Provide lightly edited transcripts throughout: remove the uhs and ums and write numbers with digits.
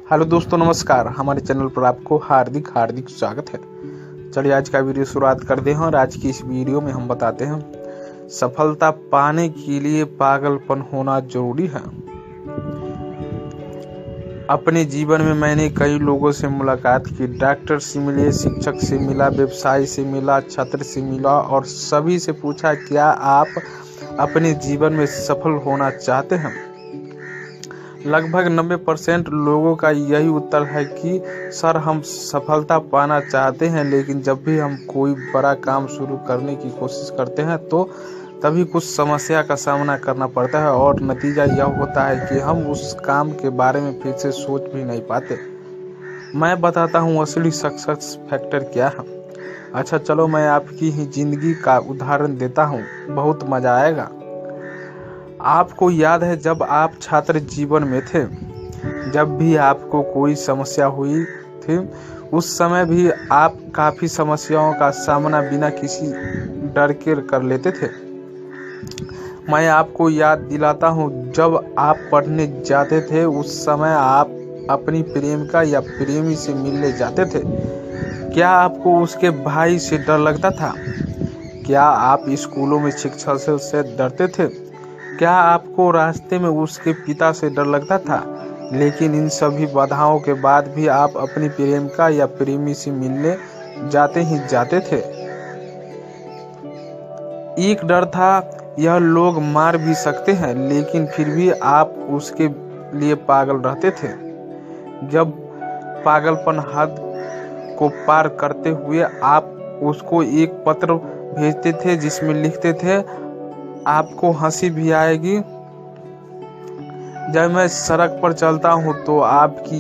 Hello दोस्तों, नमस्कार। हमारे चैनल पर आपको हार्दिक हार्दिक स्वागत है। चलिए आज का वीडियो शुरुआत करते हैं और आज की इस वीडियो में हम बताते हैं सफलता पाने के लिए पागलपन होना जरूरी है। अपने जीवन में मैंने कई लोगों से मुलाकात की। डॉक्टर से मिले, शिक्षक से मिला, व्यवसायी से मिला, छात्र से मिला और सभी से पूछा, क्या आप अपने जीवन में सफल होना चाहते हैं? लगभग 90% लोगों का यही उत्तर है कि सर, हम सफलता पाना चाहते हैं, लेकिन जब भी हम कोई बड़ा काम शुरू करने की कोशिश करते हैं तो तभी कुछ समस्या का सामना करना पड़ता है और नतीजा यह होता है कि हम उस काम के बारे में फिर से सोच भी नहीं पाते। मैं बताता हूँ असली सक्सेस फैक्टर क्या है। अच्छा चलो, मैं आपकी ही जिंदगी का उदाहरण देता हूँ, बहुत मजा आएगा। आपको याद है जब आप छात्र जीवन में थे, जब भी आपको कोई समस्या हुई थी, उस समय भी आप काफ़ी समस्याओं का सामना बिना किसी डर के कर लेते थे। मैं आपको याद दिलाता हूँ, जब आप पढ़ने जाते थे उस समय आप अपनी प्रेमिका या प्रेमी से मिलने जाते थे। क्या आपको उसके भाई से डर लगता था? क्या आप स्कूलों में शिक्षक से डरते थे? क्या आपको रास्ते में उसके पिता से डर लगता था? लेकिन इन सभी बाधाओं के बाद भी आप अपनी प्रेमिका या प्रेमी से मिलने जाते ही जाते थे। एक डर था, यह लोग मार भी सकते हैं, लेकिन फिर भी आप उसके लिए पागल रहते थे। जब पागलपन हद को पार करते हुए आप उसको एक पत्र भेजते थे जिसमें लिखते थे, आपको हंसी भी आएगी। जब मैं सड़क पर चलता हूँ तो आपकी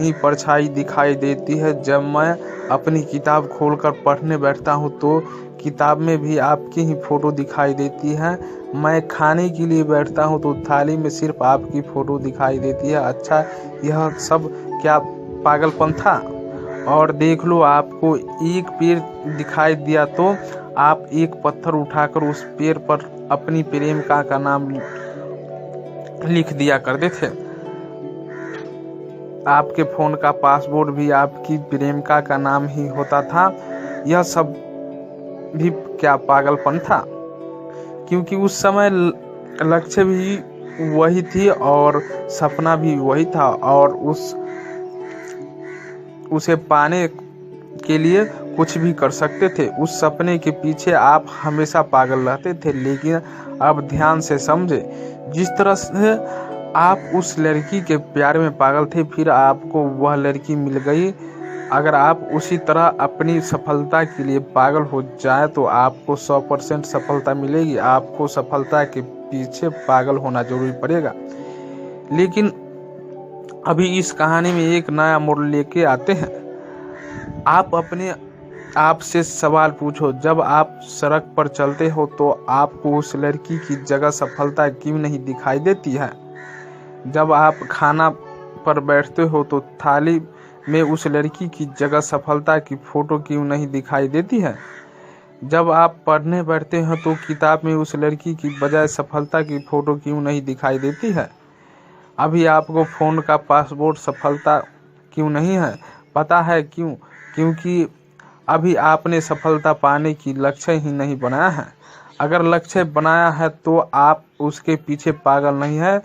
ही परछाई दिखाई देती है। जब मैं अपनी किताब खोलकर पढ़ने बैठता हूँ तो किताब में भी आपकी ही फोटो दिखाई देती है। मैं खाने के लिए बैठता हूँ तो थाली में सिर्फ आपकी फोटो दिखाई देती है। अच्छा, यह सब क्या पागलपन था? और देख लो, आपको एक पेड़ दिखाई दिया तो आप एक पत्थर उठाकर उस पेड़ पर अपनी प्रेमिका का नाम लिख दिया करते थे। आपके फोन का पासवर्ड भी आपकी प्रेमिका का नाम ही होता था। यह सब भी क्या पागलपन था? क्योंकि उस समय लक्ष्य भी वही थी और सपना भी वही था, और उसे पाने के लिए कुछ भी कर सकते थे। उस सपने के पीछे आप हमेशा पागल रहते थे। लेकिन अब ध्यान से समझे, जिस तरह से आप उस लड़की के प्यार में पागल थे, फिर आपको वह लड़की मिल गई। अगर आप उसी तरह अपनी सफलता के लिए पागल हो जाए तो आपको 100% सफलता मिलेगी। आपको सफलता के पीछे पागल होना जरूरी पड़ेगा। लेकिन अभी इस कहानी में एक नया मोड़ लेके आते हैं। आप अपने आप से सवाल पूछो, जब आप सड़क पर चलते हो तो आपको उस लड़की की जगह सफलता क्यों नहीं दिखाई देती है? जब आप खाना पर बैठते हो तो थाली में उस लड़की की जगह सफलता की फोटो क्यों नहीं दिखाई देती है? जब आप पढ़ने बैठते हैं तो किताब में उस लड़की की बजाय सफलता की फोटो क्यों नहीं दिखाई देती है? अभी आपको फोन का पासवर्ड सफलता क्यों नहीं है? पता है क्यों? क्योंकि अभी आपने सफलता पाने की लक्ष्य ही नहीं बनाया है। अगर लक्ष्य बनाया है तो आप उसके पीछे पागल नहीं है,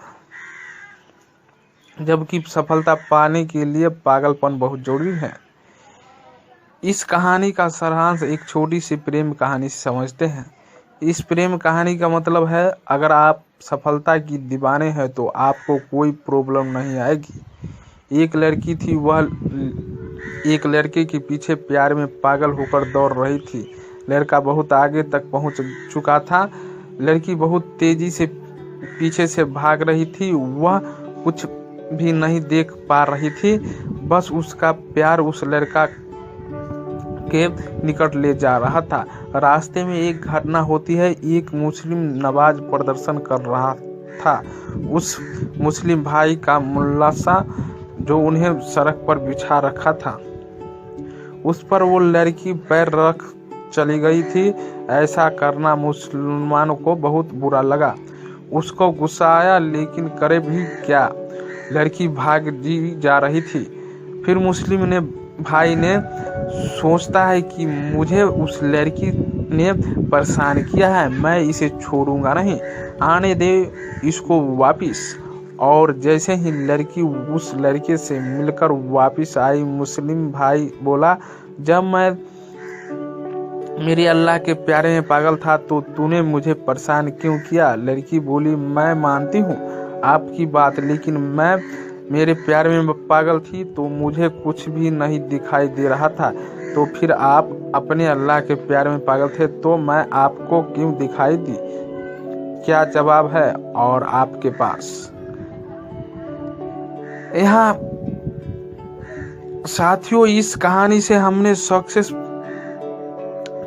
जबकि सफलता पाने के लिए पागलपन बहुत जरूरी है। इस कहानी का सारांश एक छोटी सी प्रेम कहानी से समझते हैं। इस प्रेम कहानी का मतलब है, अगर आप सफलता की दीवाने हैं तो आपको कोई प्रॉब्लम नहीं आएगी। एक लड़की थी, वह एक लड़के के पीछे प्यार में पागल होकर दौड़ रही थी। लड़का बहुत आगे तक पहुंच चुका था। लड़की बहुत तेजी से पीछे से भाग रही थी। वह कुछ भी नहीं देख पा रही थी, बस उसका प्यार उस लड़का के निकट ले जा रहा था। रास्ते में एक घटना होती है। एक मुस्लिम नमाज प्रदर्शन कर रहा था। उस मुस्लिम भाई का मुल्ला सा जो उन्हें सड़क पर बिछा रखा था, उस पर वो लड़की पैर रख चली गई थी। ऐसा करना मुसलमानों को बहुत बुरा लगा। उसको गुस्सा आया, लेकिन करे भी क्या? लड़की भाग जा रही थी। फिर मुस्लिम ने भाई ने सोचता है कि मुझे उस लड़की ने परेशान किया है, मैं इसे छोड़ूंगा नहीं, आने दे इसको वापिस। और जैसे ही लड़की उस लड़के से मिलकर वापिस आई, मुस्लिम भाई बोला, जब मैं मेरे अल्लाह के प्यारे में पागल था तो तूने मुझे परेशान क्यों किया? लड़की बोली, मैं मानती हूँ आपकी बात, लेकिन मैं मेरे प्यार में पागल थी तो मुझे कुछ भी नहीं दिखाई दे रहा था। तो फिर आप अपने अल्लाह के प्यार में पागल थे तो मैं आपको क्यों दिखाई दी? क्या जवाब है और आपके पास? यहाँ साथियों, इस कहानी से हमने सक्सेस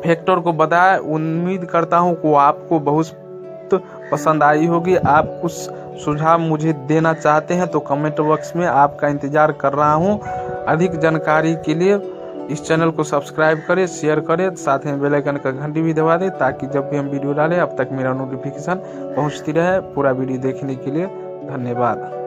फैक्टर को बताया। उम्मीद करता हूँ कि आपको बहुत पसंद आई होगी। आप कुछ सुझाव मुझे देना चाहते हैं तो कमेंट बॉक्स में आपका इंतजार कर रहा हूँ। अधिक जानकारी के लिए इस चैनल को सब्सक्राइब करें, शेयर करें, साथ में बेल आइकन का घंटी भी दबा दें ताकि जब भी हम वीडियो डालें अब तक मेरा नोटिफिकेशन पहुँचती रहे। पूरा वीडियो देखने के लिए धन्यवाद।